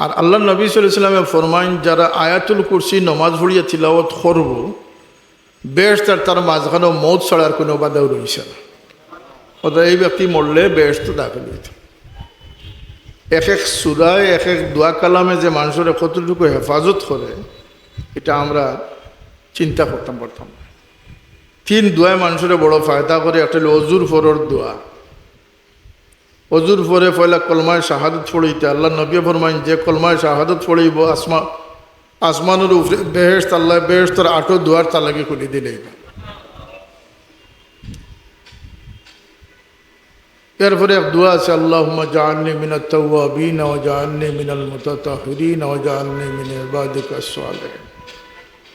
আর আল্লাহ নবী সাল্লাল্লাহু আলাইহি ওয়াসাল্লামে ফরমাইন যারা আয়াতুল কুরসি নমাজ পড়িয়া তিলাওয়াত করব বেহেশত তার মাঝখানে মৌত ছাড়ার কোনো বাধাও রইছে না। অর্থাৎ এই ব্যক্তি মরলে বেহেশত দাখিল হইত। এক এক সূরায় এক এক দোয়া কালামে যে মানুষের কতটুকু হেফাজত করে এটা আমরা চিন্তা করতাম পারতাম না। 3 দোয়ায় মানুষের বড় ফায়দা করে। একটা হলো অজুর ফরর দোয়া। অজুর পরে পয়লা কলমায় শাহাদত পড়িতে আল্লাহ নবী ফরমাইন যে কলমায় শাহাদত পড়িব আসমানের উপরে বেহেশত আল্লাহ বেহেশতর 8 দুয়ার তালাকে খুলে দিলেই। এরপরে এক দোয়া আছে আল্লাহুম্মা জাআলনি মিনাত তাওয়াবিন ওয়া জাআলনি মিনাল মুতাতাহহিরিন ওয়া জাআলনি মিন ইবাদিকাস সালিহিন।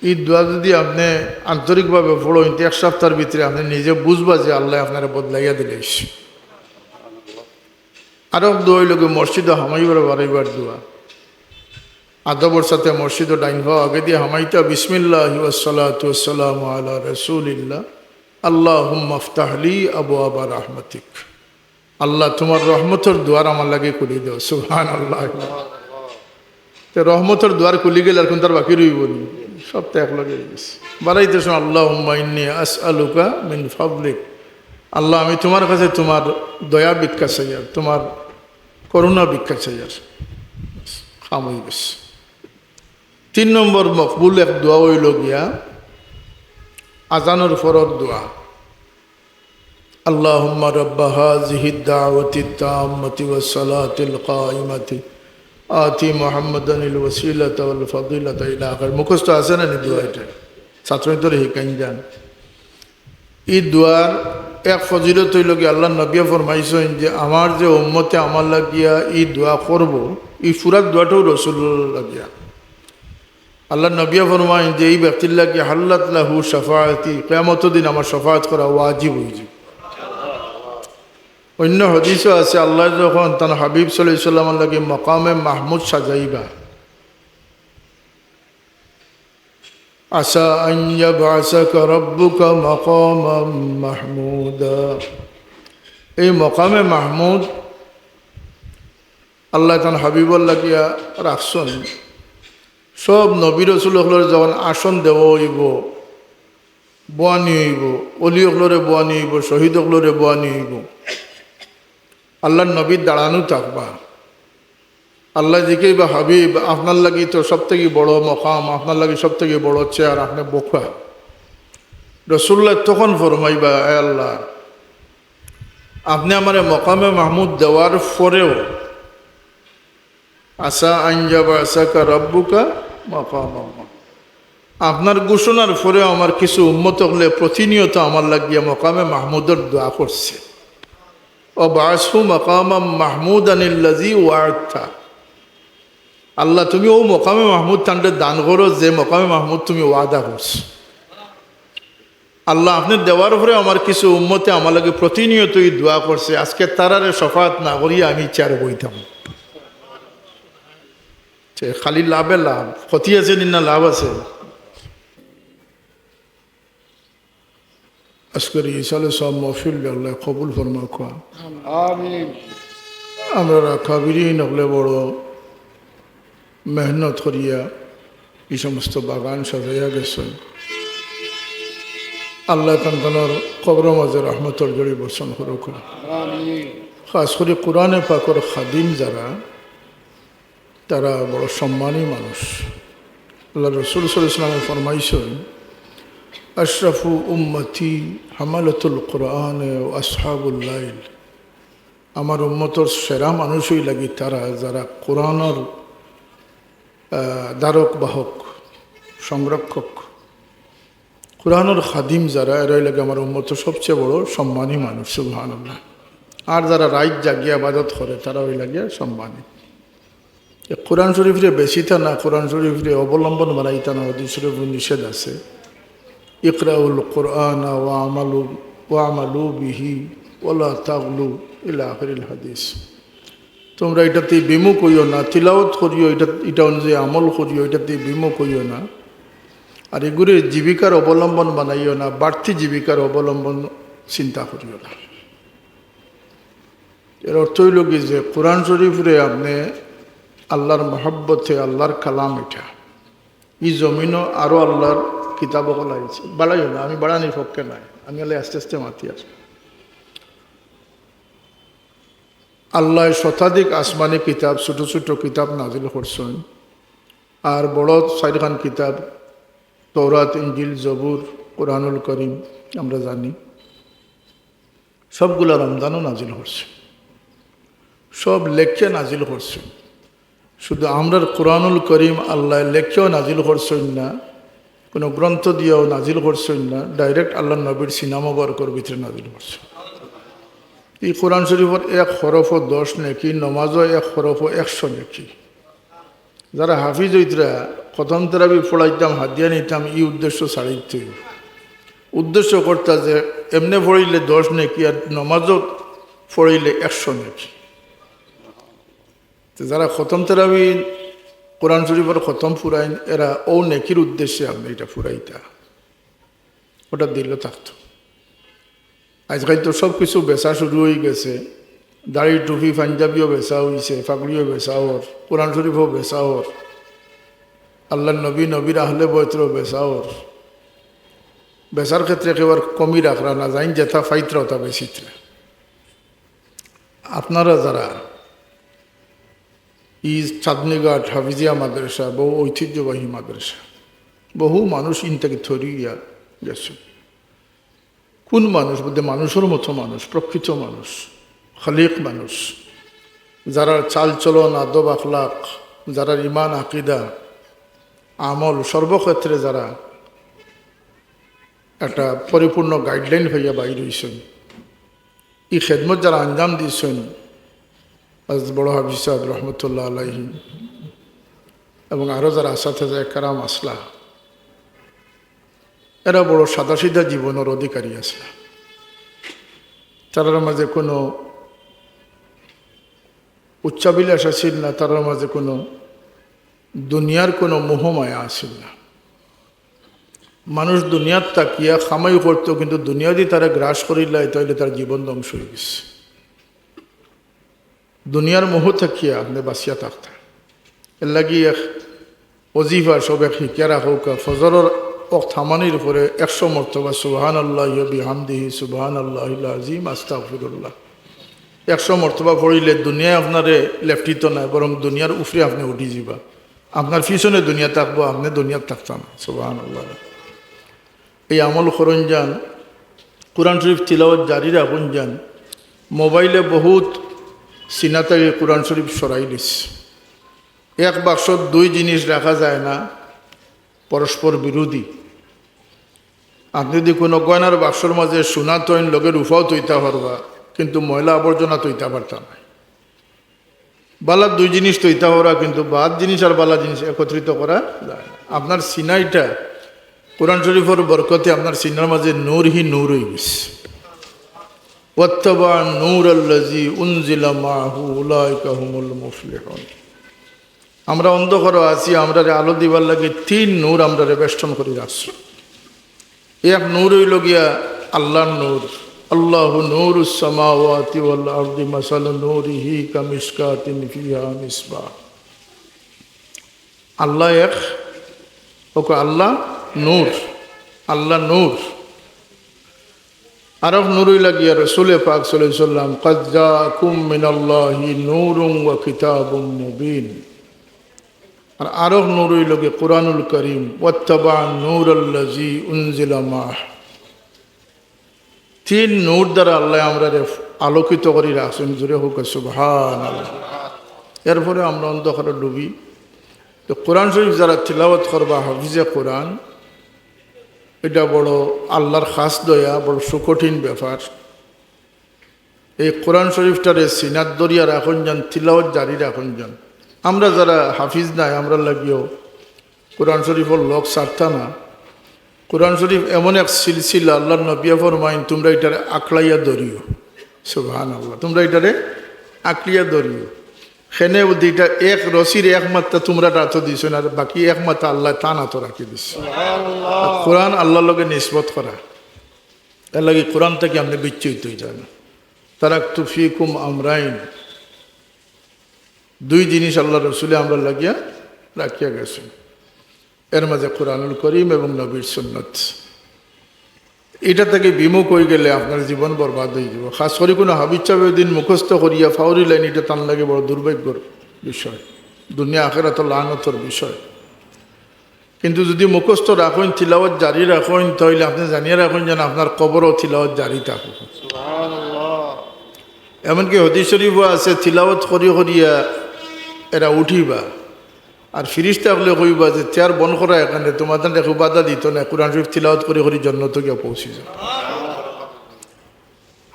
এই দোয়া যদি আপনি আন্তরিকভাবে পড়েন এক সপ্তাহের ভিতরে আপনি নিজে বুঝবা যে আল্লাহ আপনারা বদলাইয়া দিলেন। আরও দোয়া হইল মসজিদে হামাইবার বাড়াইবার দোয়া। আদবর সাথে মসজিদে ডাইনবা আগে দিয়ে হামাইতা বিসমিল্লাহি ওয়াসসালাতু ওয়াসসালামু আলা রাসূলিল্লাহ আল্লাহুম্মা ইফতাহলি আবওয়াবা রাহমাতিক। আল্লাহ তোমার রহমতের দুয়ার আমার লাগে খুলি দাও। সুবহানাল্লাহ। তো রহমতের দুয়ার খুলি গেলে আর কোন তার বাকি রইব নি, সব তো এক লগে গেছে। বাড়াইতে শোনো আল্লাহুম্মা ইন্নী আসআলুকা মিন ফাদলিক। আল্লাহ আমি তোমার কাছে তোমার দয়া ভিক্ষা চাই, আর তোমার করুণা ভিক্ষা চাই। আর খাম হয়ে গেছে। 3 নম্বর মকবুল এক দোয়া হইল গিয়া আজানের ফরর দোয়া। আল্লাহুম্মা রাব্বা হাযিহিদ দাওয়াতিত তাম্মাতি ওয়াস সালাতিল কায়িমাতি আতি মুহাম্মাদানিল ওয়াসিলাতা ওয়াল ফাদিলাতা ইলা আখির। মুখস্থ আছে না দোয়া? এটা ছাত্রদের হিকাইন যান। এই দোয়ার এক ফজিলত হইল গিয়া আল্লাহ নবী ফরমাইছেন যে আমার যে উম্মতে আমার লাগিয়া এই দোয়া করব, এই পুরা দোয়াটাও রাসূলুল্লাহ লাগিয়া। আল্লাহ নবী ফরমাইন যে এই ব্যক্তির লাগিয়া হাল্লাত লাহু শাফাআতি, কিয়ামতের দিন আমার শাফাআত করা ওয়াজিব হয়ে যাবে। অন্য হাদিসও আছে আল্লাহ যখন তার হাবিব সাল্লাল্লাহু আলাইহি ওয়াসাল্লামের লাগে মাকামে মাহমুদ সাজাইবা, আসা আন ইয়াবআসাকা রাব্বুকা মাকামান মাহমুদা। এই মাকামে মাহমুদ আল্লাহ তার হাবিবর লাগিয়া রাখছেন। সব নবী রাসূলগুলোর যখন আসন দেওয়া হইব, বোয়ানি হইব, অলিগুলোরে বোয়ানি হইব, শহীদগুলোরে বোয়ানি হইব, আল্লাহর নবী দাঁড়ানো থাকবা। আল্লাহ জিকেই বা হাবিব আপনার লাগি তো সব থেকে বড় মকাম, আপনার লাগি সব থেকে বড় চেয়ার, আপনি বকবা। রাসূলুল্লাহ তখন ফরমাইবা এ আল্লাহ আপনি আমার মকামে মাহমুদ দেওয়ার পরেও আসা আন ইয়াবআসাকা রাব্বুকা মাকামান, আপনার ঘোষণার পরেও আমার কিছু উম্মত হলে প্রতিনিয়ত আমার লাগিয়া মকামে মাহমুদের দোয়া করছে। ও বাসহু মাকামাম মাহমুদানিল্লাযী ওয়া'আদতা। আল্লাহ তুমি ও মকামে মাহমুদ তান্ডে দান করো যে মকামে মাহমুদ তুমি ওয়াদা করছো। আল্লাহ আপনি দেওয়ার পরে আমার কিছু উম্মতে আমার লাগে প্রতিনিয়তই দোয়া করছে, আজকে তারারে শফাত না করিয়া আমি চেয়ারে বইতাম। খালি লাভে লাভ, ক্ষতি আছে না লাভ আছে? আজকের ইসালে সব মহফিল আল্লাহ কবুল ফরমা খোয়া। আমিন। আমরা কাবিরিন হলে বড় মেহনত করিয়া এই সমস্ত বাগান সাজাইয়া গেছেন। আল্লাহ তানতানোর কবর মাঝে রহমতর জড়ি বর্ষণ করুক। খাস করে কোরআনে পাকর খাদিম যারা, তারা বড় সম্মানী মানুষ। আল্লাহ রাসূল সাল্লাল্লাহু আলাইহি ওয়াসাল্লাম ফরমাইছেন আশরাফু উম্মতি হামালাতুল কোরআন ও আসহাবুল লাইল। আমার উম্মতর সেরা মানুষই লাগি তারা যারা কোরআনের ধারক বাহক, সংরক্ষক, কোরআনের খাদিম যারা, এরাই লাগে আমার উম্মতর সবচেয়ে বড় সম্মানী মানুষ। সুবহানাল্লাহ। আর যারা রাইত জাগিয়া ইবাদত করে তারা ওই লাগিয়া সম্মানী। কোরআন শরীফরে বেশিটা না, কোরআন শরীফরে অবলম্বন বানাইতা না, হাদিস শরীফ নিষেধ আছে। ইকরাউল কোরআন ওয়ামালু বিহি ওয়ালা তাগলু ইলা আখিরিল হাদিস। তোমরা এটাতে বিমুখ হইও না, তিলাওয়াত করিও, এটা অনুযায়ী আমল করিও, এটাতে বিমুখ হইও না। আর এগুলো জীবিকার অবলম্বন বানাইও না, বাড়তি জীবিকার অবলম্বন চিন্তা করিও না। এর অর্থ হইল কি যে কোরআন শরীফরে আপনি আল্লাহর মহব্বতে আল্লাহর কালাম এটা এই জমিনও আরও আল্লাহর কিতাব লাগিয়েছে বাড়াই না আমি বাড়ানির পক্ষে নাই আমি আল্লাহ আস্তে আস্তে মাতি আসি আল্লাহ শতাধিক আসমানি কিতাব ছোট ছোট কিতাব নাজিল করছেন আর বড় 4খান কিতাব তৌরাত ইনজিল জবুর কোরআনুল করিম আমরা জানি সবগুলা রমজানও নাজিল করছে সব লেখে নাজিল করছে শুধু আমরার কোরআনুল করিম আল্লাহ লেখেও নাজিল করছেন না কোনো গ্রন্থ দিয়েও নাজিল করছেন না ডাইরেক্ট আল্লাহ নবীর সিনামবরকর ভিতরে নাজিল করছে এই কোরআন শরীফের 1 হরফও 10 নেকি নমাজও 1 হরফও 100 নেকি যারা হাফিজ হইতরা খতম তারাবি পড়াইতাম হাদিয়া নিতাম এই উদ্দেশ্য ছাড়িতে উদ্দেশ্য করতা যে এমনি পড়িলে 10 নেকি আর নমাজও পড়িলে 100 নেকি তো যারা খতম তারাবি কোরআন শরীফের খতম ফুরাইন এরা ও নেকির উদ্দেশ্যে আপনি এটা ফুরাইতা ওটা দিল থাকতো আজকাল তো সব কিছু বেচা শুরু হয়ে গেছে দাড়ি টুপি পাঞ্জাবিও বেচা হয়েছে পাগড়িও বেচা ওর কোরআন শরীফও বেচা ওর আল্লাহ নবীর আহলে বয়তরও বেচা ওর বেচার ক্ষেত্রে একেবারে কমি রাখরা না যাইন যেথা ফাইতরা ওটা বেশিতরা আপনারা যারা ই চাঁদনীঘাট হাফিজিয়া মাদ্রাসা বহু ঐতিহ্যবাহী মাদ্রাসা বহু মানুষ ইন থেকে থরিয়া গেছে কোন মানুষ বলতে মানুষের মতো মানুষ প্রকৃত মানুষ খালিক মানুষ যারা চালচলন আদব আখলাক যারা ইমান আকিদা আমল সর্বক্ষেত্রে যারা একটা পরিপূর্ণ গাইডলাইন হইয়া বাইর হয়েছেন এই খেদমত যারা আঞ্জাম দিয়েছেন আজ বড় হাফিজ সাহেব রহমতুল্লাহ আলাইহি এবং আরও যারা আসাতে কারাম আসলা এরা বড় সাদাসিধা জীবনের অধিকারী আছে তার মাঝে কোনো উচ্চাবিলাস আসিল না তার মাঝে কোনো দুনিয়ার কোনো মোহমায়া আসিল না মানুষ দুনিয়ার তাকিয়া খামাই করতো কিন্তু দুনিয়া দিয়ে তারা গ্রাস করিলাই তাইলে তার জীবন ধ্বংস হয়ে গেছে দুনিয়ার মোহ থাকিয়া আপনি বাঁচিয়া থাকতা এর লাগি এক অজিফা সব এক শিকিয়া রাখুক ফজরের থামানির উপরে 100 মর্তবা সুবহান আল্লাহ বিহামদিহি সুবহান আল্লাহ আজিম আস্তাগফিরুল্লাহ 100 মর্তবা পড়িলে দুনিয়ায় আপনারে লেফটিত নাই বরং দুনিয়ার উফরে আপনি উঠি যাবা আপনার পিছনে দুনিয়া থাকবো আপনি দুনিয়ার থাকতাম সুবহান আল্লাহ এই আমল করুন যান কোরআন শরীফ তিলাওয়াত জারি রাখুন যান মোবাইলে বহুত সিনাতাই কোরআন শরীফ সরাই দিস এক বাক্স 2 জিনিস রাখা যায় না পরস্পর বিরোধী আপনি যদি কোনো গয়নার বাক্সর মাঝে সোনা তৈন লগের উফাও তৈতা পারবা কিন্তু ময়লা আবর্জনা তৈতা পারতাম না বালা 2 জিনিস তৈতা হওয়া কিন্তু বাদ জিনিস আর বালা জিনিস একত্রিত করা যায় না আপনার সিনাইটা কোরআন শরীফের বরকতে আপনার সিনার মাঝে নূর হি নূর হয়ে গেছে ওয়াত্তাবা নূর আল্লাযী উনজিলা মাহু উলাইকা হুমুল মুফলিহুন আমরা অন্ধকার আছি আমরা আলো দিবার লাগে 3 নূর আমরা বেষ্টন করে রাখছি এক নূর হইল গিয়া আল্লাহর নূর আল্লাহু নূরুস সামাওয়াতি ওয়াল আরদি মাসালু নূরিহি কামিশকাতিন ফিহা মিসবাহ আল্লাহ এক ওকে আল্লাহ নূর আল্লাহ নূর আরব নূর হইল গিয়া রাসূল পাক সাল্লাল্লাহু আলাইহি ওয়াসাল্লাম ক্বাদ জাআকুম মিনাল্লাহি নূরুন ওয়া কিতাবুম মুবিন আর আরব নূর হইল গিয়া কোরআনুল করিম ওয়াত্তাবা নূর আল্লাযী উনজিলা মাহ 3 নূর দ্বারা আল্লাহ আমরা আলোকিত করে রাখছেন জুড়ে হোক সুবহানাল্লাহ এরপরে আমরা অন্ধকারে ডুবি তো কোরআন শরীফ যারা তিলাওয়াত করবা হাফিজে কোরআন এটা বড় আল্লাহর খাস দয়া বড় সুকঠিন ব্যাপার এই কোরআন শরীফটারে সিনাত দরিয়া রাখুন যান তিলাওয়াত জারি রাখুন যান আমরা যারা হাফিজ নাই আমরা লাগিও কোরআন শরীফের লোক সারতা না কোরআন শরীফ এমন এক সিলসিলা আল্লাহর নবী ফরমাইন তোমরা এটারে আকলাইয়া ধরিও সুবহানাল্লাহ তোমরা এটারে আকলিয়া ধরিও সেনে দুইটা এক রশির এক মাত্রা তোমরা রাত দিছ না বাকি এক মাত্রা আল্লাহ তা না তো রাখি দিস কোরআন আল্লাহর লগে নিসবত করা এর লাগে কোরআন থেকে আপনি বিচ্যুত হয়ে যান তারাকতু ফিকুম আমরাইন দুই জিনিস আল্লাহ রসুলে আমরা লাগিয়া রাখিয়া গেছেন, এর মাঝে কোরআনুল করিম এবং নবীর সুন্নত। এটা থেকে বিমুখ হয়ে গেলে আপনার জীবন বরবাদ হয়ে যাব। খাস করে কোনো হাবিচ্ছাবে দিন মুখস্থ করিয়া ফাউরি লাইন, এটা তার লাগে বড় দুর্ভাগ্যর বিষয়, দুনিয়া আখেরাত লানতর বিষয়। কিন্তু যদি মুখস্থ রাখেন, তিলাওয়াত জারি রাখেন, তাহলে আপনি জানিয়ে রাখেন যেন আপনার কবরও তিলাওয়াত জারি থাকুক। এমনকি হাদিস শরীফও আছে, তিলাওয়াত করিয়া এরা উঠিবা, আর ফিরিস্তা বলে কইবা যে চেয়ার বন করা এখানে তোমাদের দেখো বাধা দিত না, কোরআন শরীফ তিলাওয়াত করে জন্নত গিয়ে পৌঁছে যাবে।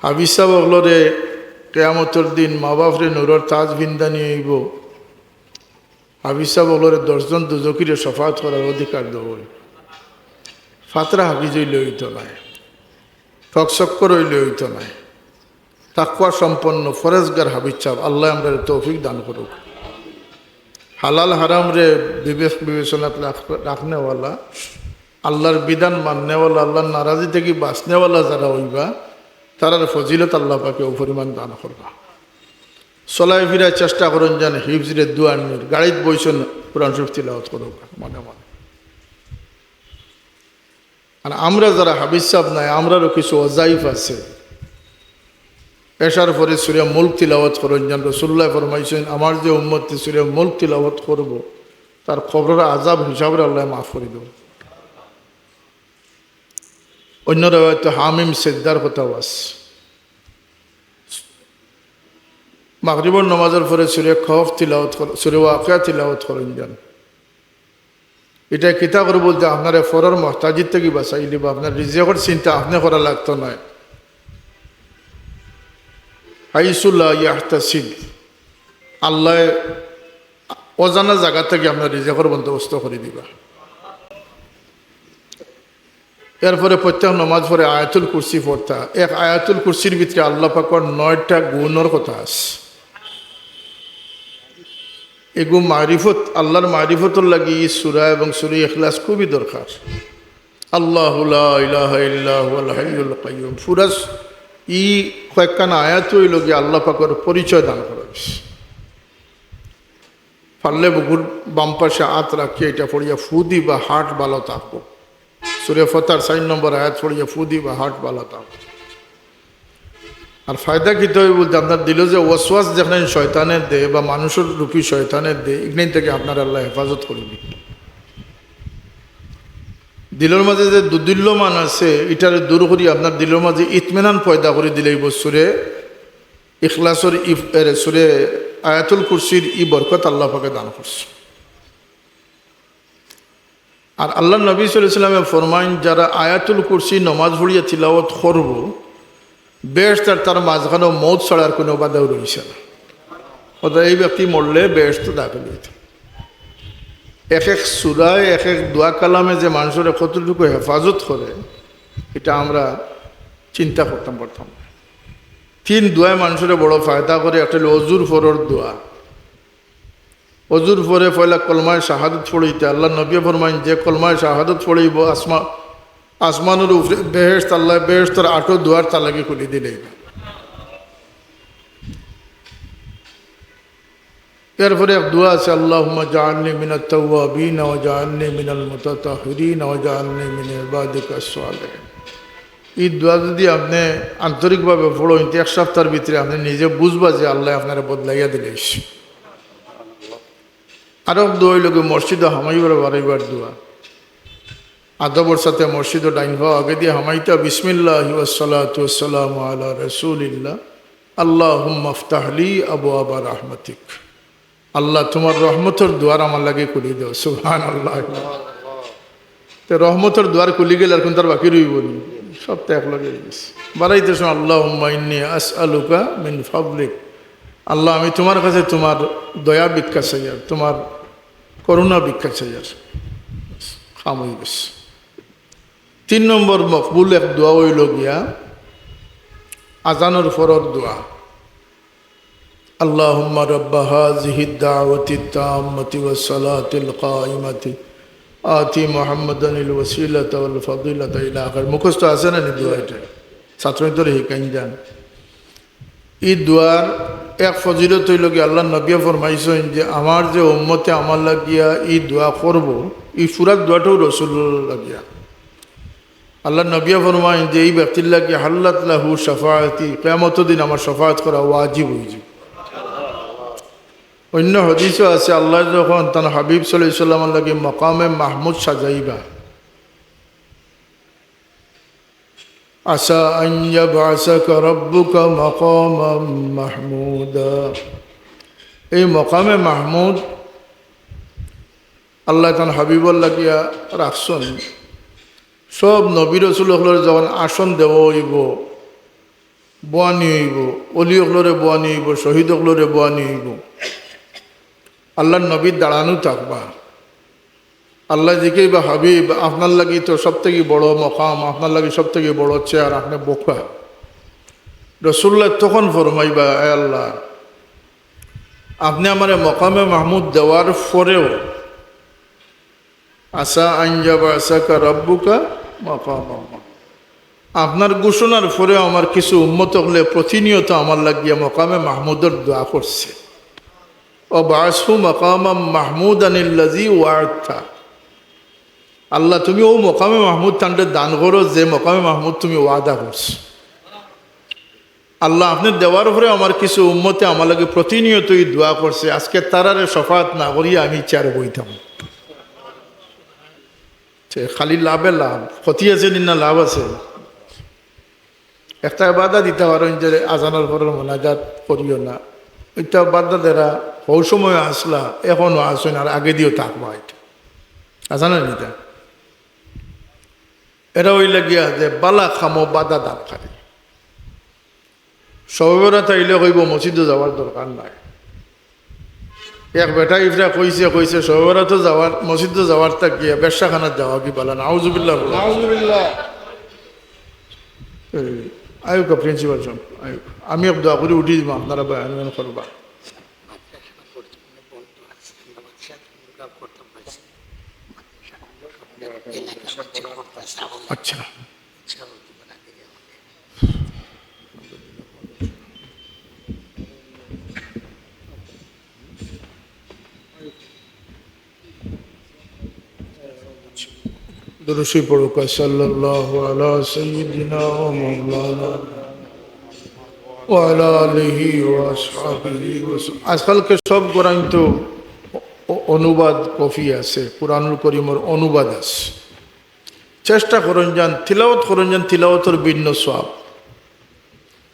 হাবিজ সাহেব ওগুলোরে কেয়ামতের দিন মা বাপরে নুরর তাজ বিন্দানি হইব, হাবিজ সাহেব ওগুলোরে 10 জন দুজকিরে শফাত করার অধিকার দেব। ফাতরা হাবিজ হইলে হইত নাই, ঠকচক্কর হইলে হইত নাই, তাকওয়া সম্পন্ন ফরেজগার হাবিজ সাহেব আল্লাহ আমরা তৌফিক দান করুক। হালাল হারাম রে বিবেক বিবেচনা রাখনেওয়ালা, আল্লাহর বিধান মাননেওয়ালা, আল্লাহর নারাজি থেকে বাঁচনেওয়ালা যারা হইবা, তারার ফজিলত আল্লাহ পাকে পরিমাণ দান করবা। চলাই ফিরার চেষ্টা করেন যেন হিফজরে দুয়ার নির গাড়িত বইছেন কোরআন শরীফ তিলাওয়াত করুক মনে মনে। আর আমরা যারা হাবিজ সাহেব নাই, আমরারও কিছু ওজাইফ আছে। এশার পরে সূরা মুলক তিলাওয়াত করেন যেন রাসূলুল্লাহ ফরমাইছেন, আমার যে উম্মত সূরা মুলক তিলাওয়াত করব, তার কবরের আযাব হিসাবে আল্লাহ মাফ করে দেব। অন্য রাওয়ায়াত হামিম সিজদার কথাও আছে। মাগরিবের নামাজের পরে সূরা খৌফ তিলাওয়াত করেন, সূরা ওয়াকিয়া তিলাওয়াত করেন যেন। এটা কিতা করে বলতে আপনারা ফরর মুহতাজির থেকে বাঁচাই দিব, আপনার রিজিকের চিন্তা আপনি করা লাগতো না। হাইসুল্লাহ ইয়াহতাসিব, আল্লাহ অজানা জায়গা থেকে আপনার রিজিকের বন্দোবস্ত করে দিবা। এরপরে প্রত্যেক নমাজ পরে আয়াতুল কুরসি পড়তা। এক আয়াতুল কুরসির ভিতরে আল্লাহ পাকের 9টা গুণের কথা আছে। এগু মারিফত, আল্লাহর মারিফতর লাগি সূরা এবং সূরা ইখলাস খুবই দরকার। আল্লাহু লা ইলাহা ইল্লা হুয়াল হাইয়ুল কাইয়্যুম, ফুরাস ই কয়েকখানা আয়াত হইল গিয়ে আল্লাহ পাকের পরিচয় দান করা হয়েছে। পারলে বুকুর বাম পাশে হাত রাখিয়ে এটা পড়িয়া ফুদি বা হাট ভালো থাকবো। সূরা ফাতিহার 4 নম্বর আয়াত পড়িয়া ফুদি বা হাট ভালো থাকবো। আর ফায়দা কী তৈরি বলতে আপনার দিল যে ওয়াসওয়াস যেখানে শয়তানের দে বা মানুষের রূপী শয়তানের দে, এখান থেকে আপনার আল্লাহ হেফাজত করবি। দিলের মাঝে যে দুদিল্যমান আছে, এটার দূর করি আপনার দিলের মাঝে ইতমিনান পয়দা করে দিলে এই বছরে ইখলাসর সূরা আয়াতুল কুরসির ই বরকত আল্লাহ পাকে দান করছে। আর আল্লাহ নবী সাল্লাল্লাহু আলাইহি ওয়াসাল্লাম ফরমাইন, যারা আয়াতুল কুরসি নমাজ পড়িয়া তিলাওয়াত করব, বেহেশত তার মাঝখানে মৌত ছাড়ার কোনো বাধাও রয়েছে না। অর্থাৎ এই ব্যক্তি মরলে বেহেশত দাখিল হইত। এক এক সূরায় এক এক দোয়া কালামে যে মানুষের কতটুকু হেফাজত করে, এটা আমরা চিন্তা করতাম পারতাম। 3 দোয়ায় মানুষের বড় ফায়দা করে। একটা হলো অজুর ফরর দোয়া। অজুর পরে পয়লা কলমায় শাহাদত পড়িতে আল্লাহ নবী ফরমাইন, যে কলমায় শাহাদত পড়িব আসমানের উপরে বেহেশত, আল্লাহ বেহেশতর 8 দুয়ার তালাকে খুলে দিলে। এরপরে এক দোয়া আছে, আল্লাহুম্মা জাআলনি মিনাত তাওয়াবিন ওয়া জাআলনি মিনাল মুতাতাহহিরিন ওয়া জাআলনি মিন ইবাদিকাস সালিহিন। এই দোয়া যদি আপনি আন্তরিকভাবে পড়েন, 1 সপ্তাহের ভিতরে আপনি নিজে বুঝবা যে আল্লাহ আপনারা বদলাইয়া দিলে। আরও দোয়া হইল মসজিদে হামাইবার বাড়াইবার দোয়া। আদবর সাথে মসজিদে ডাইন হওয়া আগে দিয়ে হামাইতা বিসমিল্লাহি ওয়াসসালাতু ওয়াসসালামু আলা রাসূলিল্লাহ আল্লাহুম্মা ইফতাহলি আবওয়াবা রাহমাতিক। আল্লাহ তোমার রহমতের দুয়ার আমার লাগে খুলি দাও। সুবহানাল্লাহ। তো রহমতের দুয়ার খুলি গেলে আর কোন তার বাকি রইব নি, সব তো এক লগে গেছে। বাড়াইতে শোনো, আল্লাহুম্মা ইন্নী আসআলুকা মিন ফাদলিক, আল্লাহ আমি তোমার কাছে তোমার দয়া ভিক্ষা চাই, আর তোমার করুণা ভিক্ষা চাই। আর খাম হয়ে গেছে। 3 নম্বর মকবুল এক দোয়া হইল গিয়া আজানের ফরর দোয়া। আল্লাহুম্মা রাব্বা হাযিহিদ দাওয়াতিত তাম্মাতি ওয়াস সালাতিল কায়িমাতি আতি মুহাম্মাদানিল ওয়াসিলাতা ওয়াল ফাদিলাতা ইলা আখির। মুখস্থ আছে না নি দোয়া? এটা ছাত্রদের হিকাইন যান। এই দোয়ার এক ফজিলত হইল কি আল্লাহ নবী ফরমাইছেন যে আমার যে উম্মতে আমার লাগিয়া ই দোয়া করব এই ফুরাত দোয়াটাও রসুল্লাহ লাগিয়া আল্লাহ নবী ফরমাইন যে এই ব্যক্তির লাগিয়া হাল্লাত লাহু শাফাআতি কিয়ামত দিন আমার শাফাআত করা ওয়াজিব হয়ে যাবে। অন্য হাদিসও আছে আল্লাহ যখন তার হাবিব সাল্লাল্লাহু আলাইহি ওয়াসাল্লামের লাগি মাকামে মাহমুদ সাজাইবা আসা আন ইয়াবআসাকা রাব্বুকা মাকামান মাহমুদা, এই মাকামে মাহমুদ আল্লাহ তার হাবিবর লাগিয়া রাখছেন। সব নবী রাসূল হলরে যখন আসন দেওয়া হইব, বোয়ানি হইব, অলি হলরে বোয়ানি হইব, শহীদ হলরে বোয়ানি হইব, আল্লাহর নবীর দাঁড়ানো থাকবা। আল্লাহ জিকেই বা হাবিব আপনার লাগি তো সব থেকে বড় মকাম, আপনার লাগি সব থেকে বড় চেয়ার, আপনি বোকা। রসুল্লাহ তখন ফরমাইবা এ আল্লাহ আপনি আমার মকামে মাহমুদ দেওয়ার পরেও আসা আঞ্জাবা আসাকা রব্বুকা মাকাম, আপনার ঘোষণার পরেও আমার কিছু উম্মত হলে প্রতিনিয়ত আমার লাগিয়া মকামে মাহমুদের দোয়া করছে। ও বাসু মকামাম মাহমুদানিল্লাজি ওয়ার্থা, আল্লাহ তুমি ও মকামে মাহমুদ তান্ডে দান করো যে মকামে মাহমুদ তুমি ওয়াদা করছো। আল্লাহ আপনি দেওয়ার পরে আমার কিছু উম্মতে আমার লাগে প্রতিনিয়তই দোয়া করছে, আজকে তারারে শফাত না করিয়া আমি চেয়ারে বইতাম। খালি লাভে লাভ, ক্ষতি আছে না লাভ আছে? একটা বাধা দিতে পারেন যে আজানোর পরে মোনাজাত করিও না, ওইটা বাধা দেরা বহু সময় আসলা এখনো আসেন আর আগে দিয়েও থাকবো, এটা আজানা নিতা এরা ওই লাগিয়া যে বালা খামো বাধা দাম খালি সবেরা তাইলে কইব মসজিদে যাওয়ার দরকার নাই। এক বেটা ইফরা কইছে সবেরা তো যাওয়ার মসজিদে যাওয়ার তা গিয়া ব্যবসাখানার যাওয়া কি বলা না? আউযুবিল্লাহ আয়ুকা প্রিন্সিপাল সাহেব আয়ুক, আমি দোয়া করে উঠি দিব, আপনারা বয়ান করবা। আচ্ছা দুরূদ পড়ুক সাল্লাল্লাহু আলা সাইয়্যিদিনা ওয়া মাওলানা ওয়া আলা আলিহি ওয়া আসহাবিহি আজকালকে সব কোরআন তো অনুবাদ কফি আছে, কুরআনুল করিমের অনুবাদ আছে। চেষ্টা করুন যান তিলাওয়াত করুন যান, তিলাওয়াতের ভিন্ন সওয়াব,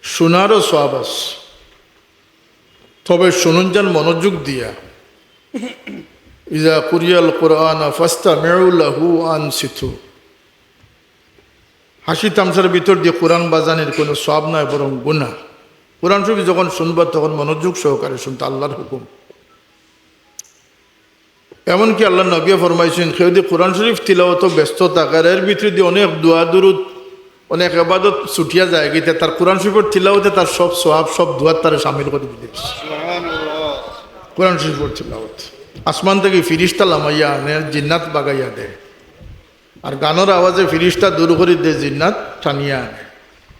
শোনারও সওয়াব আছে, তবে শুনুন যান মনোযোগ দিয়া। ইজা কুরিয়াল কোরআন ফাস্তামিউ লাহু আনসিতু, হাসি তামসার ভিতর দিয়ে কোরআন বাজানের কোনো সওয়াব নয়, বরং গুনাহ। কোরআন শরীফ যখন শুনবা তখন মনোযোগ সহকারে শুনতে, আল্লাহর হুকুম। এমনকি আল্লাহ নবী ফরমাইছেন কেউ যদি কোরআন শরীফ তিলাওয়াত ব্যস্ত থাকার এর ভিতরে দিয়ে অনেক দোয়া দুরুদ অনেক ইবাদত ছুটিয়া যায় গিয়ে তার কোরআন শরীফের তিলাওয়াতে তার সব সওয়াব সব দোয়ার তারা শামিল করে দিতে কোরআন শরীফের তিলাওয়াত। আসমান থেকে ফিরিস্তা লামাইয়া আনে, জিন্নাত বাগাইয়া দেয়, আর গানের আওয়াজে ফিরিস্তা দূর করে দেয়, জিন্নাত টানিয়া আনে।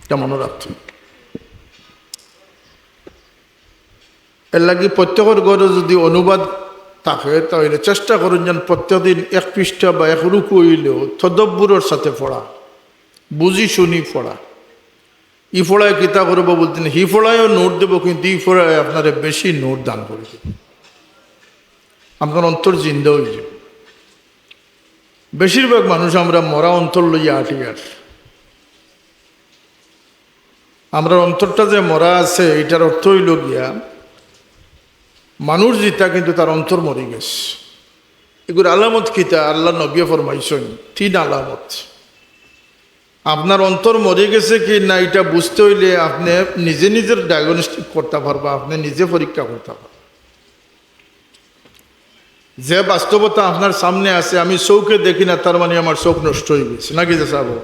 এটা মনে রাখত। এর লাগি প্রত্যেকের ঘরে যদি অনুবাদ থাকে তাহলে চেষ্টা করুন যেন প্রত্যেকদিন এক পৃষ্ঠা বা এক রুকু হইলেও তদব্বুরের সাথে পড়া, বুঝি শুনি পড়া। ই পড়ায় কিতা করবো বলতেন, হি পড়ায়ও নোট দেবো, কিন্তু ই পড়ায় আপনারা বেশি নোট দান করে দেব, আপনার অন্তর জিন্দা হয়ে যাবে। বেশিরভাগ মানুষ আমরা মরা অন্তর লইয়া আটি আর আমরা অন্তরটা যে মরা আছে এটার অর্থ হইল গিয়া মানুষ জিতা, কিন্তু তার অন্তর মরে গেছে। এগুলো আলামত কিতা আল্লাহ নবী ফরমাইছেন, 3 আলামত। আপনার অন্তর মরে গেছে কি না এটা বুঝতে হইলে আপনি নিজে নিজের ডায়াগনস্টিক করতে পারবা, আপনি নিজে পরীক্ষা করতে পারবা। যে বাস্তবতা আপনার সামনে আছে, আমি চোখে দেখি না তার মানে আমার চোখ নষ্ট হয়ে গেছে নাকি যে চাবো,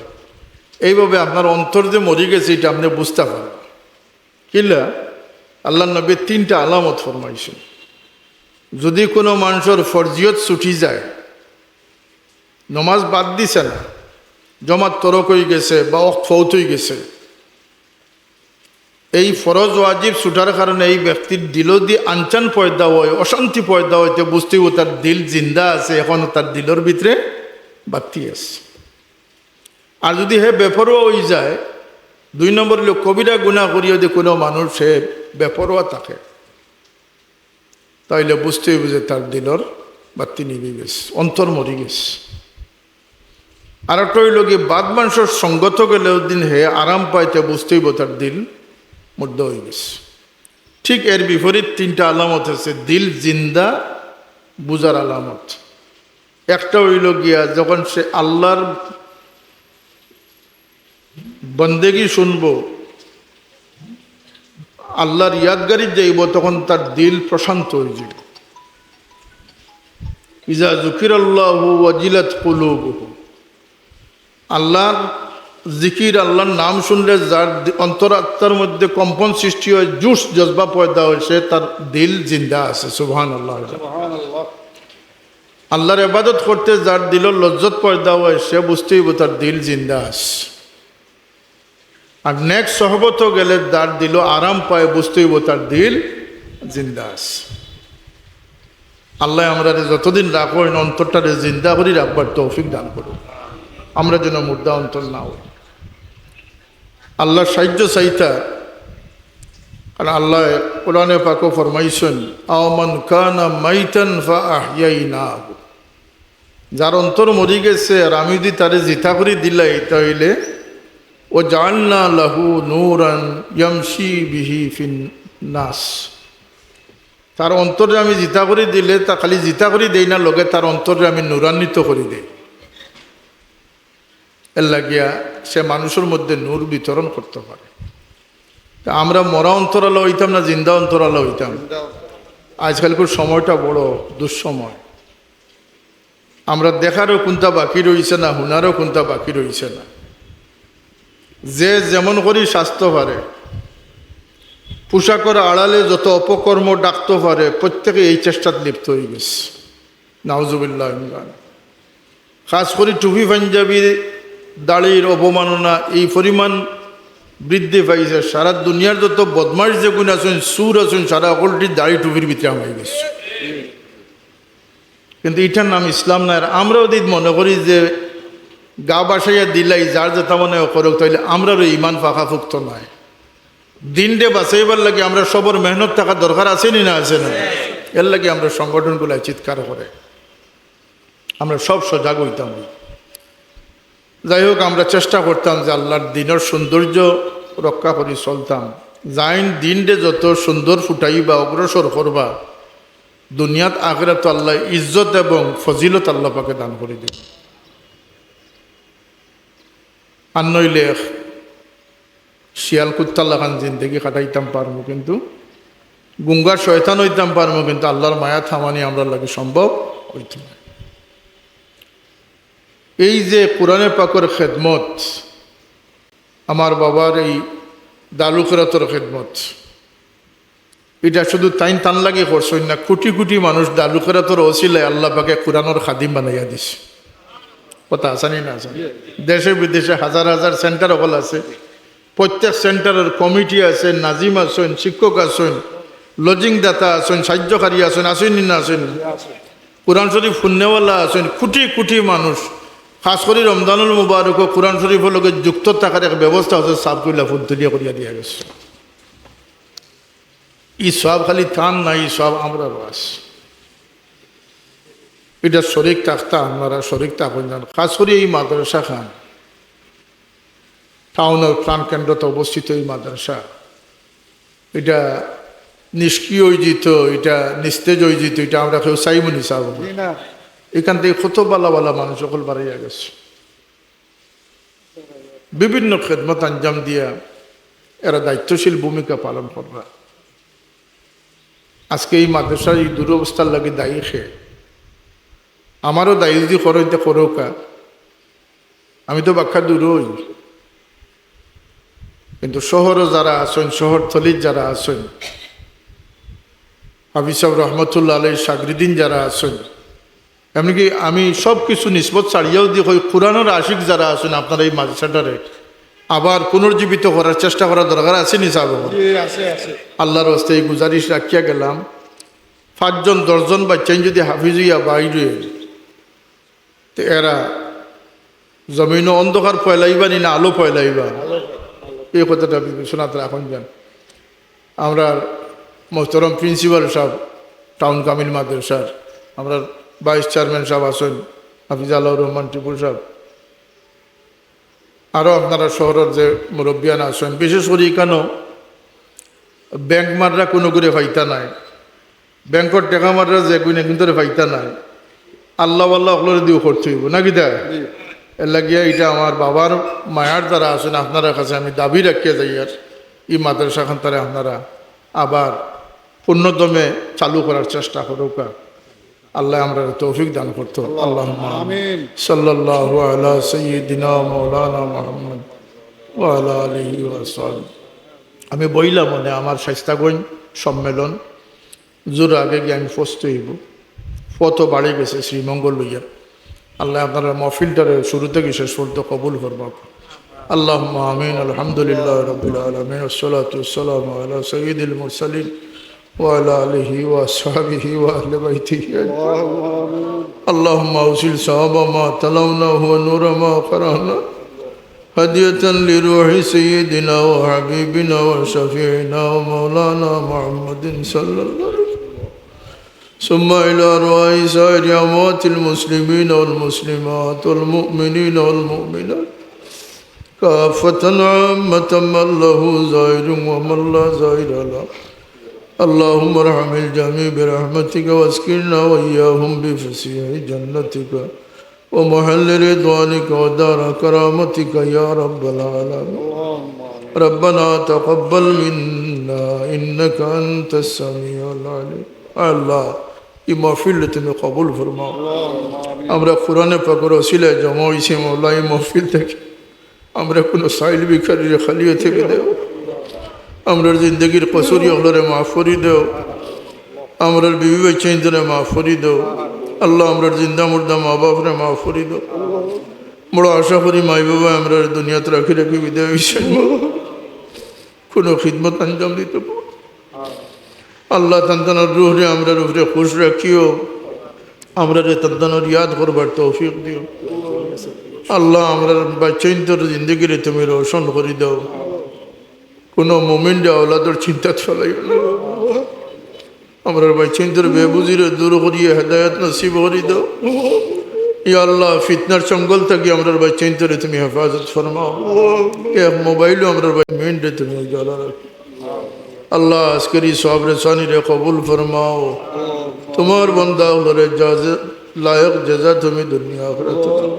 এইভাবে আপনার অন্তর যে মরে গেছে এটা আপনি বুঝতে পারবেন। কিলা আল্লাহ নবী 3টা আলামত ফরমাইছেন। যদি কোনো মানুষের ফরজিয়ত ছুটি যায়, নমাজ বাদ দিছে না, জমাত তরক হয়ে গেছে বা ফৌত হয়ে গেছে, এই ফরজ ওয়াজিব ছুটার কারণে এই ব্যক্তির দিল দিয়ে আনচান পয়দা হয়, অশান্তি পয়দা হইতে বুঝতেই তার দিল জিন্দা আছে, এখনো তার দিলের ভিতরে বাতি আছে। আর যদি হে বেপরোয়া হয়ে যায়, 2 নম্বর হলো কবিরা গুনাহ করিও যদি কোনো মানুষ সে বেপরোয়া থাকে, তাইলে বুঝতেই বুঝে তার দিলর বাতি নিভে গেছে, অন্তর মরি গেছে। আর একটা হইল কি বাদ মানুষের সঙ্গত গেলেও দিন হে আরাম পাইতে বুঝতেই তার দিল মুর্দা হয়ে গেছে। ঠিক এর বিপরীত 3টা আলামত আছে দিল জিন্দা বুঝার আলামত। একটা হইল গিয়া যখন সে আল্লাহর বন্দেগি শুনবো, আল্লাহর ইয়াদগারি যাইব, তখন তার দিল প্রশান্ত হয়ে যাবে। ইজা যুকিরাল্লাহু ওয়াজিলাত কুলুবুহুম, আল্লাহর জিকির, আল্লাহর নাম শুনলে যার অন্তরাত্মার মধ্যে কম্পন সৃষ্টি হয়, জুস জজবা পয়দা হয়েছে, তার দিল জিন্দা আছে। সুবহানাল্লাহ। আল্লাহর ইবাদত করতে যার দিলের লজ্জত পয়দা হয়, সে বুঝতেই তার দিল জিন্দা আছে। আর নেক্সট সহবত গেলে যার দিল আরাম পায়, বুঝতেই তার দিল জিন্দা আছে। আল্লাহ আমরা যতদিন রাখো অন্তরটারে জিন্দা করি রাখবার তৌফিক দান করুন, আমরা যেন মুর্দা অন্তর না হই। আল্লাহর সাহায্য চাইতা, কারণ আল্লাহ কোরআনে পাকও ফরমাইছেন আওমান কানা মাইতান ফাআহইয়াইনাহু, যার অন্তর মরি গেছে আর আমি যদি তারে জিতা করে দিলাই, তাইলে ও জাআলনা লাহু নূরান ইয়ামশি বিহি ফিন নাস, তার অন্তরে আমি জিতা করে দিলে, তা খালি জিতা করে দেই না, লগে তার অন্তরে আমি নূরান্বিত করে দেই। এর লাগিয়া সে মানুষের মধ্যে নূর বিতরণ করতে পারে। তা আমরা মরা অন্তরালা হইতাম না জিন্দা অন্তরালা হইতাম? আজকালকার সময়টা বড় দুঃসময়। আমরা দেখারও কোনটা বাকি রয়েছে না, হুনারও কোনটা বাকি রয়েছে না। যে যেমন করি স্বাস্থ্য পারে, পোশাকের আড়ালে যত অপকর্ম ডাকতে পারে, প্রত্যেকে এই চেষ্টাত লিপ্ত হয়ে গেছে। নাউজুবিল্লাহ। খাস করে টুপি পাঞ্জাবির দাড়ির অবমাননা এই পরিমাণ বৃদ্ধি পাইছে, সারা দুনিয়ার যত বদমাশ যেগুন আছেন, সুর আছেন, সারা অকলটি দাড়ি টুপির ভিতরে আমায় গেছে। কিন্তু এটার নাম ইসলাম না। আর আমরাও যদি মনে করি যে গা বাসাইয়া দিলাই যার যেটা মনে করুক, তাইলে আমরারও ইমান ফাঁকাফুক্ত নয়। দিনটে বাঁচাইবার লাগে আমরা সবর মেহনত থাকার দরকার আছে নি না? আছে না? এর লাগে আমরা সংগঠনগুলো চিৎকার করে আমরা সব সজাগ হইতাম। যাই হোক, আমরা চেষ্টা করতাম যে আল্লাহর দিনের সৌন্দর্য রক্ষা করে চলতাম। যাইন দিনটে যত সুন্দর ফুটাই বা অগ্রসর করবা, দুনিয়াত আখিরাত আল্লাহ ইজ্জত এবং ফজিলত আল্লাহ পাকে দান করে দেব। আর নইলে শিয়াল কুত্তাল্লা খান জিন্দগি কাটাইতাম পারবো, কিন্তু গুঙ্গার শয়তান হইতাম পারবো, কিন্তু আল্লাহর মায়া থামানি আমরা লাগে সম্ভব হইত না। এই যে কোরআনে পাকের খেদমত, আমার বাবার এই দালুখেরাতর খেদমত, এটা শুধু তাইন টান লাগে করছেন না, কোটি কোটি মানুষ দালুখেরাতর ওসিলায় আল্লাহ পাকে কোরআনের খাদিম বানাইয়া দিছে। কথা আসানি না? আছে দেশে বিদেশে হাজার হাজার সেন্টার অকল আছে। প্রত্যেক সেন্টারের কমিটি আছে, নাজিম আছেন, শিক্ষক আছেন, লজিং দাতা আছেন, সাহায্যকারী আছেন, আসেন না? আসেন। কোরআন শরীফ শুননেওয়ালা আছেন, কোটি কোটি মানুষ। খাস করে রমজানুল মুবারক ও কোরআন শরীফের লগে যুক্ত থাকার এক ব্যবস্থা আছে, সাবগুলা ফুল তুলিয়া করিয়া দিয়া গেছে। ই সব খালি কান না, ই সব আমরা রস। এটা শরিক থাকতা, আপনারা শরিক থাকুন। খাস করে এই মাদ্রাসা খান টাউনের প্রাণকেন্দ্রতে অবস্থিত এই মাদ্রাসা, এটা নিষ্ক্রিয় হয়ে যেত, এটা নিস্তেজ হয়ে যেত, এটা আমরা কেউ চাইমনি চাব না। এখান থেকে কত বালা বালা মানুষ সকল বাড়াইয়া গেছে, বিভিন্ন খেদমত আঞ্জাম দিয়া এরা দায়িত্বশীল ভূমিকা পালন করবা। আজকে এই মাদ্রাসার এই দুরবস্থার লাগে দায়ী খে আমারও দায়ী যদি করইতে করৌকা, আমি তো বাক্যা দূরই। কিন্তু শহরে যারা আছেন, শহরতলির যারা আছেন, হাফিজ সাহেব রহমতুল্লাহ আলাই সাগরিদিন যারা আছেন, এমনকি আমি সব কিছু নিসবত ছাড়িয়েও দিয়ে কোরআনের আশিক যারা আছেন, আপনারা এই মাদ্রাসাটারে আবার পুনর্জীবিত করার চেষ্টা করার দরকার আছে নি সাহেব? আছে আছে। আল্লাহর হস্তে এই গুজারিশ রাখিয়া গেলাম, 5 জন 10 জন বাচ্চাই যদি হাফিজ হইয়া বাইরে, তো এরা জমিন অন্ধকার ফয়লাইবা না আলো ফয়লাইবা, এই কথাটা বিবেচনাতে রাখুন যান। আমরা মোহতরম প্রিন্সিপাল সাহেব টাউন কামিল মাদ্রাসার, আমরা ভাইস চেয়ারম্যান সাহেব আছেন হাফিজ আল্লাহ রহমান টিপুর সাহেব, আরও আপনারা শহরের যে মুরব্বিয়ান আছেন, বিশেষ করে কেন ব্যাংক মাররা কোনো করে ফাইতা নাই, ব্যাংকর টাকা মাররা যে কোনো কিন্তু ফাইতা নাই, আল্লাহ আল্লাহ ওগুলোর দিয়েও করতে হইব নাকি দেয়। এর লাগিয়া এটা আমার বাবার মায়ার দ্বারা আছেন আপনারা কাছে আমি দাবি রাখিয়া যাই, আর এই মাদ্রাসা খান তারা আপনারা আবার পূর্ণদমে চালু করার চেষ্টা করুক, আল্লাহ আমরা তৌফিক দান করতো। আল্লাহুম্মা আমিন। সাল্লাল্লাহু আলা সাইয়্যিদিনা মাওলানা মুহাম্মদ ওয়া আলা আলিহি ওয়া সাহবিহি। আমি বইলাম মনে আমার স্বাস্থ্যগণ সম্মেলন জোর আগে গিয়ে আমি ফস্ত হইব, কত বাড়ি গেছে শ্রীমঙ্গল লইয়া। আল্লাহ আপনারা মহফিলটারে শুরু থেকে শেষ পর্যন্ত কবুল করব। আল্লাহুম্মা আমিন। আলহামদুলিল্লাহ রাব্বিল আলামিন ওয়াসসালাতু ওয়াসসালামু আলা সাইয়্যিদিল মুরসালিন ওয়া আলা আলিহি ওয়া আসহাবিহি ওয়া আহলি বাইতিহি আজমাইন। আল্লাহুম্মা আওসিল সাওয়াবা মা তালাওনাহু ওয়া নূরা মা قرأنا هدية لروح سيدنا وحبيبنا وشفيعنا ومولانا محمد صلى الله عليه وسلم، ثم إلى أرواح سائر أموات المسلمين والمسلمات والمؤمنين والمؤمنات كافة عامة، من له زائر ومن لا زائر له. اللهم ارحم الجميع برحمتك واسكننا وإياهم بفسيح جنتك ومحل رضوانك ودار كرامتك يا رب العالمين. ربنا تقبل منا إنك أنت السميع العليم. الله এই মহফিল তুমি কবুল ফরমাও। আমরা কোরআনে পাকের ওসিলায় জমা হইছি মওলা, এই মহফিল থেকে আমরা কোনো সাইল বিখারির খালিও থেকে দেও, আমরার জিন্দগির কসুরি ওগুলোরে মাফ করি দেও, আমরার বিবি বাচ্চাইন্দরে মাফ করি দেও। আল্লাহ আমরার জিন্দা মুর্দা মা বাপরে মাফ করি দেও। বড় আশা করি মাই বাবা আমরা দুনিয়াতে রাখি রাখি বিদায় হয়েছে, কোনো খিদমত আঞ্জাম দিতে পারবো। আল্লাহ তান্তানোর রুহরে আমরা রুহরে খুশ রাখিও, আমরা রে তান্তানোর ইয়াদ করবার তৌফিক দিও। আল্লাহ আমরা বাচ্চাইন্দর জিন্দগিরে তুমি রোশন করে দাও, কোনো মোমেন্টে আওলাদর চিন্তা ফেলাই না। আমরা বাচ্চাইন্দর বেবুজিরে দূর করিয়ে হেদায়ত নসিব করে দাও। ইয়া আল্লাহ ফিতনার জঙ্গল থেকে আমরা বাচ্চাইন্দরে তুমি হেফাজত ফরমাও। এক মোবাইলও আমরা মেন্টে তুমি উজালা রাখো। আল্লাহ আজকের এই সব রেসানিরে কবুল ফরমাও। তোমার বন্দা হলরে লায়ক জাজা তুমি দুনিয়া আখিরাত দাও।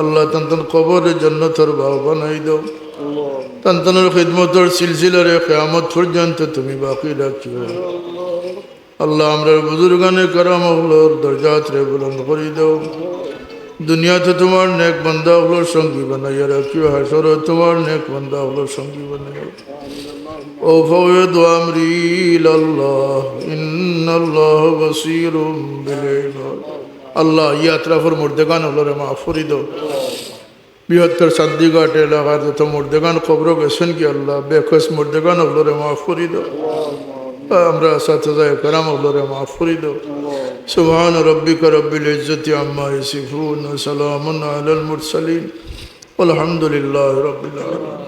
আল্লাহ তান্তন কবরের জান্নাতের বাগ বানাই দাও। তান্তনের খিদমতের সিলসিলারে কিয়ামত পর্যন্ত তুমি বাকি রাখিও। আল্লাহ আমরা বুজুর্গানে কারাম হলোর দরজাত রে বুলন্দ করে দাও। দুনিয়াতে তোমার নেক বান্দা হলোর সঙ্গী বানাইয়া রাখিও, হাসরে তোমার নেক বান্দা হলোর সঙ্গী বানাইয়া। وفوض أمري إلى الله إن الله بصير بالعباد. আল্লাহ এই আত্রাফর মুর্দেগান হলরে মাফ করে দাও। বৃহত্তর চান্দিঘাট এলাকার যত মুর্দেগান কবর গেছেন কি আল্লাহ বেখস মুর্দেগান হলরে মাফ করে দাও। আমরা সাথে কারাম হলরে মাফ করে দাও। সুবহান রব্বিকা রব্বিল ইজ্জতি আম্মা ইয়াসিফুন ওয়া সালামুন আলাল মুরসালিন ওয়ালহামদুলিল্লাহি রাব্বিল আলামিন।